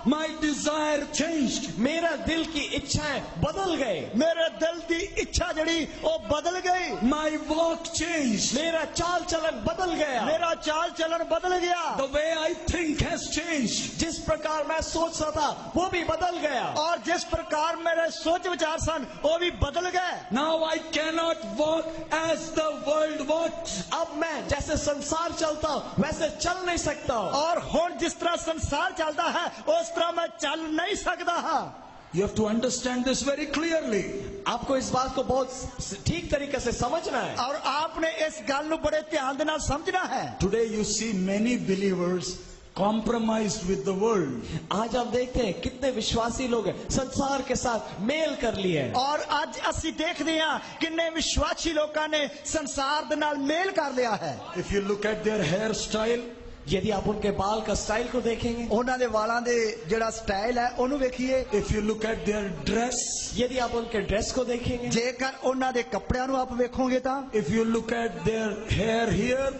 My desire changed. मेरा दिल की इच्छाएं बदल गए, मेरे दिल की इच्छा जड़ी वो बदल गई, My walk changed. मेरा चाल चलन बदल गया, मेरा चाल चलन बदल गया, The way I think has changed. जिस प्रकार मैं सोच रहा था वो भी बदल गया, और जिस प्रकार मेरे सोच विचार सन वो भी बदल गए। Now I cannot walk as the world walks. अब मैं जैसे संसार चलता हूँ वैसे चल नहीं सकता हूँ, और हुण जिस तरह संसार चलता है उस तरह मैं चल नहीं सकता हाँ। You have to understand this very clearly. आपको इस बात को बहुत ठीक तरीके से समझना है, और आपने इस गल नूं बड़े ध्यान दे नाल समझना है। Today you see many believers compromised with the world. आज हम देखते हैं कितने विश्वासी लोग हैं संसार के साथ मेल कर लिए हैं, और अज असी देखते हैं किन्ने विश्वासी लोगों ने संसार दे नाल मेल कर लिया है। If you look at their hairstyle, यदि आप उनके बाल का स्टाइल को देखेंगे, उन्हां दे वालां दे जेड़ा स्टाइल है ओनू वेखिए, if you look at their dress, यदि आप उनके ड्रेस को देखेंगे, जेकर उन्हां दे कपड़ियां नूं आप वेखोगे तां, if you look at their hair here,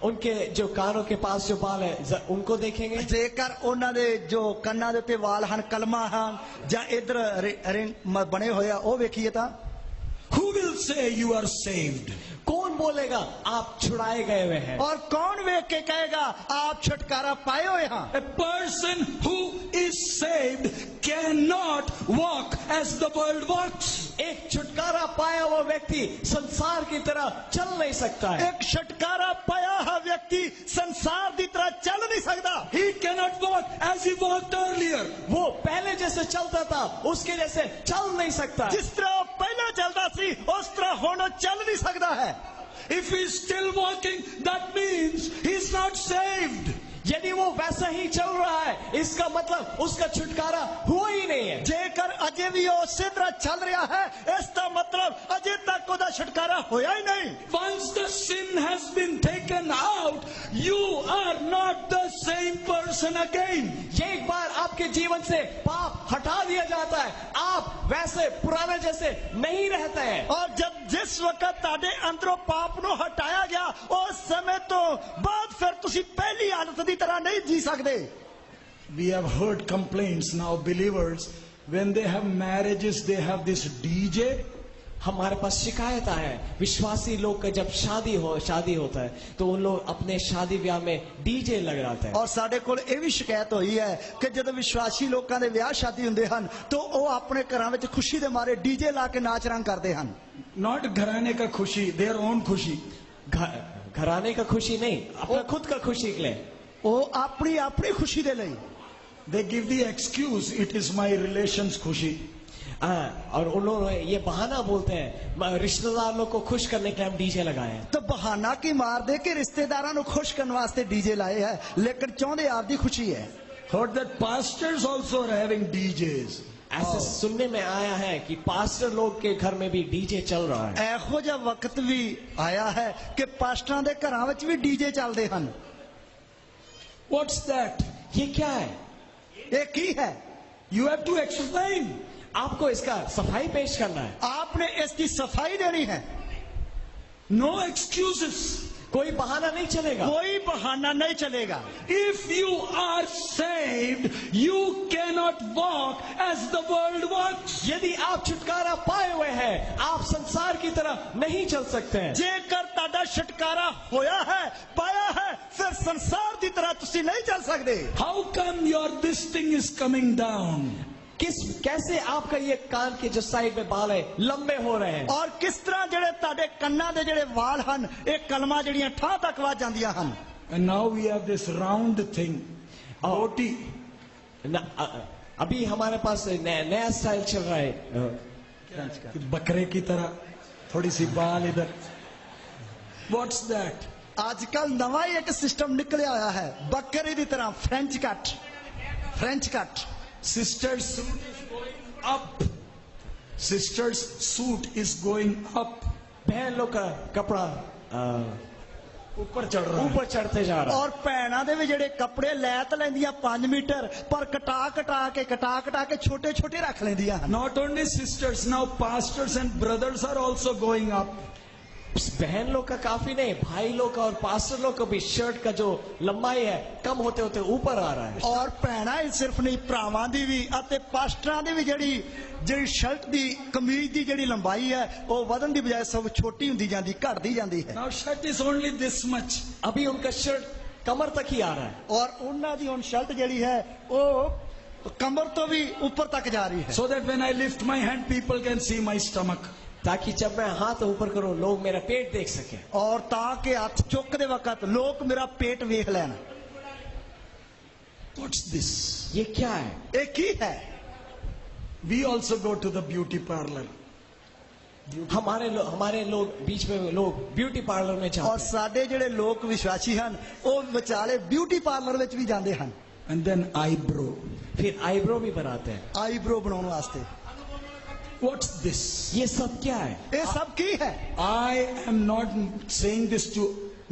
उनके जो कानों के पास जो बाल है उनको देखेंगे, जेकर उन्हां दे जो कन्नां दे उत्ते वाल हन कलमा हन जां इधर रिंग बने होए आ ओ वेखिए तां, who will say you are saved? कौन बोलेगा आप छुड़ाए गए हुए हैं, और कौन वेख के कहेगा आप छुटकारा पाए हुए हैं। A person who is saved cannot walk as the world walks. एक छुटकारा पाया हुआ व्यक्ति संसार की तरह चल नहीं सकता है, एक छुटकारा पाया हुआ व्यक्ति संसार की तरह चल नहीं सकता। He cannot walk as he walked earlier. वो पहले जैसे चलता था उसके जैसे चल नहीं सकता है। जिस तरह वो पहले चलता सी उस तरह हुण चल नहीं सकता है। If he is still walking, that means he is not saved. यदि वो वैसा ही चल रहा है इसका मतलब उसका छुटकारा हुआ ही नहीं है। जेकर अजे भी उसी तरह चल रहा है इसका मतलब अजे तक उसका छुटकारा होया ही नहीं। Once the sin has been taken out, you are not the same person again. ये एक बार आपके जीवन से पाप हटा दिया जाता है, आप वैसे पुराने जैसे नहीं रहते हैं। और जब जिस वक्त ताडे अंदरों पाप नो हटाया गया उस समय तो बाद फिर तुसी पहली आदत दी तरह नहीं जी सकते। We have heard complaints now, believers, when they have marriages, they have this DJ. हमारे पास शिकायत है विश्वासी लोग का जब शादी होता है तो उन लोग अपने शादी ब्याह में डीजे लगाते हैं। और साडे कोल ये भी शिकायत हुई है कि जब विश्वासी लोगों के ब्याह शादी हुंदे हन तो वो अपने घरां विच खुशी दे मारे डीजे ला के नाच रंग करते हन। Not घराने का खुशी, their own खुशी। घराने का खुशी नहीं, अपना खुद का खुशी के लिए, वो अपनी अपनी खुशी दे लई। They give the excuse, it is my relations खुशी। और उन लोग ये बहाना बोलते हैं रिश्तेदार लोग को खुश करने के लिए हम डीजे लगाए हैं। तो बहाना की मार दे के रिश्तेदारों को खुश करने वास्ते डीजे लाए हैं, लेकिन चाहते आपकी खुशी है। Heard that pastors also are having DJs. ऐसे सुनने में आया है कि पास्टर लोग के घर में भी डीजे चल रहा है। एहो जा वक्त भी आया है कि पास्टरां दे घरां विच भी डीजे चलदे हन। What's that? ये क्या है? ये की है? You have to explain. आपको इसका सफाई पेश करना है, आपने इसकी सफाई देनी है। No excuses. कोई बहाना नहीं चलेगा, कोई बहाना नहीं चलेगा। If you are saved, you cannot walk as the world walks. यदि आप छुटकारा पाए हुए हैं आप संसार की तरह नहीं चल सकते हैं। जेकर ताड़ा छुटकारा होया है पाया है फिर संसार की तरह तुसी नहीं चल सकते। How come your this thing is coming down? कैसे आपका ये कान के जो साइड में बाल है लंबे हो रहे हैं, और किस तरह जेड़े ताड़े कन्ना दे जेड़े वाल हन एक कलमा जड़ियां ठा तक वा जांदियां हन। And now we have this round thing. Goatee. अभी हमारे पास नया स्टाइल चल रहा है, बकरे की तरह थोड़ी सी बाल इधर। What's that? आजकल नवा ही एक सिस्टम निकल आया है बकरी की तरह French cut. French cut. Sister's suit is going up. Sister's suit is going up. बहन लोग का कपड़ा ऊपर चढ़ रहा है, ऊपर चढ़ते जा रहा है। और भैनां दे भी जेड़े कपड़े लैत लैंदियां 5 मीटर पर कटा कटा के छोटे छोटे रख लैंदियां। Not only sisters, now pastors and brothers are also going up. बहन लोग का काफी नहीं, भाई लोग का और पास्टर लोग का भी शर्ट का जो लंबाई है कम होते होते ऊपर आ रहा है। ਔਰ ਭੈਣਾਂ ਹੀ ਸਿਰਫ ਨਹੀਂ, ਭਰਾਵਾਂ ਦੀ ਵੀ ਅਤੇ ਪਾਸਟਰਾਂ ਦੀ ਵੀ ਜਿਹੜੀ ਸ਼ਰਟ ਦੀ ਕਮੀਜ਼ ਦੀ ਜਿਹੜੀ ਲੰਬਾਈ ਹੈ ਉਹ ਵਧਣ ਦੀ ਬਜਾਏ ਸਭ ਛੋਟੀ ਹੁੰਦੀ ਜਾਂਦੀ, ਘਟਦੀ ਜਾਂਦੀ ਹੈ। Now shirt is only this much. अभी उनका शर्ट कमर तक ही आ रहा है। ਔਰ ਉਹਨਾਂ ਦੀ ਹੁਣ ਸ਼ਰਟ ਜਿਹੜੀ ਹੈ ਉਹ ਕਮਰ ਤੋਂ ਵੀ ਉੱਪਰ ਤੱਕ ਜਾ ਰਹੀ ਹੈ। So that when I lift my hand, people can see my stomach. ताकि जब मैं हाथ ऊपर करूं लोग मेरा पेट देख सके। ਔਰ ਤਾਂ ਕਿ ਹੱਥ ਚੁੱਕਦੇ ਵਕਤ ਲੋਕ ਮੇਰਾ ਪੇਟ ਵੇਖ ਲੈਣ। What's this? ये क्या है? ਇਹ ਕੀ ਹੈ? We also go to the beauty parlor. हमारे लोग बीच में लोग ब्यूटी पार्लर में जाते ਔਰ हैं। ਸਾਡੇ ਜਿਹੜੇ ਲੋਕ ਵਿਸ਼ਵਾਸੀ ਹਨ ਉਹ ਵਿਚਾਲੇ ਬਿਊਟੀ ਪਾਰਲਰ ਵਿੱਚ ਵੀ ਜਾਂਦੇ ਹਨ। And then eyebrow. फिर आईब्रो भी बनाते हैं। ਆਈਬ੍ਰੋ ਬਣਾਉਣ ਵਾਸਤੇ। What's this? ये सब क्या है? ਇਹ ਸਭ ਕੀ ਹੈ? I am not saying this to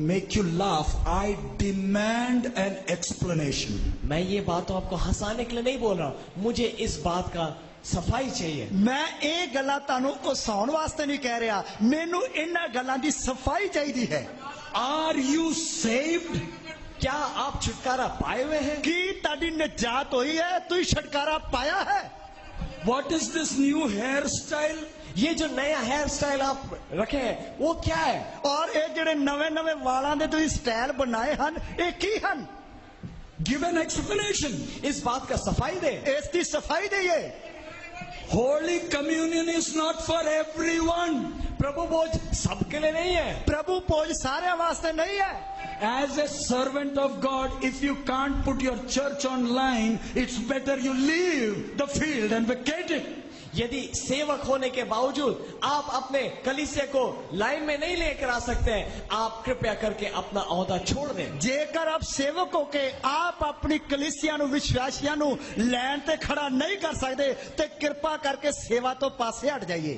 make you laugh. I demand an explanation. मैं ये बात तो आपको हंसाने के लिए नहीं बोल रहा हूं, मुझे इस बात का सफाई चाहिए। ਮੈਂ ਇਹ ਗੱਲਾਂ ਤੁਹਾਨੂੰ ਹਸਾਉਣ ਵਾਸਤੇ ਨਹੀਂ ਕਹਿ ਰਿਹਾ, ਮੈਨੂੰ ਇਹਨਾਂ ਗੱਲਾਂ ਦੀ ਸਫਾਈ ਚਾਹੀਦੀ ਹੈ। Are you saved? क्या आप छुटकारा पाए हुए हैं? ਕੀ ਤੁਹਾਡੀ ਨਿਜਾਤ ਹੋਈ ਹੈ? ਤੁਸੀਂ ਛੁਟਕਾਰਾ ਪਾਇਆ ਹੈ? What is this new hairstyle? ये जो नया हेयर स्टाइल आप रखे हैं वो क्या है? ਔਰ ਇਹ ਜਿਹੜੇ ਨਵੇਂ ਵਾਲਾਂ ਦੇ ਤੁਸੀਂ ਸਟਾਈਲ ਬਣਾਏ ਹਨ ਇਹ ਕੀ ਹਨ? Give an explanation. इस बात का सफाई दे। ਇਸ ਦੀ ਸਫਾਈ ਦੇਈਏ। Holy communion is not for everyone. प्रभु भोज सबके लिए नहीं है। ਪ੍ਰਭੂ ਭੋਜ ਸਾਰਿਆਂ ਵਾਸਤੇ ਨਹੀਂ ਹੈ। As a servant of God, if you can't put your church online, it's better you leave the field and vacate it. यदि सेवक होने के बावजूद आप अपने कलीसिया को लाइन में नहीं लेकर आ सकते हैं, आप कृपया करके अपना ओहदा छोड़ दें। ਜੇਕਰ ਆਪ ਸੇਵਕ ਹੋ ਕੇ ਆਪ ਆਪਣੀ ਕਲੀਸਿਆ ਨੂੰ ਵਿਸ਼ਵਾਸੀਆਂ ਨੂੰ ਲਾਈਨ ਤੇ ਖੜਾ ਨਹੀਂ ਕਰ ਸਕਦੇ ਤੇ ਕਿਰਪਾ ਕਰਕੇ ਸੇਵਾ ਤੋਂ ਪਾਸੇ ਹਟ ਜਾਈਏ।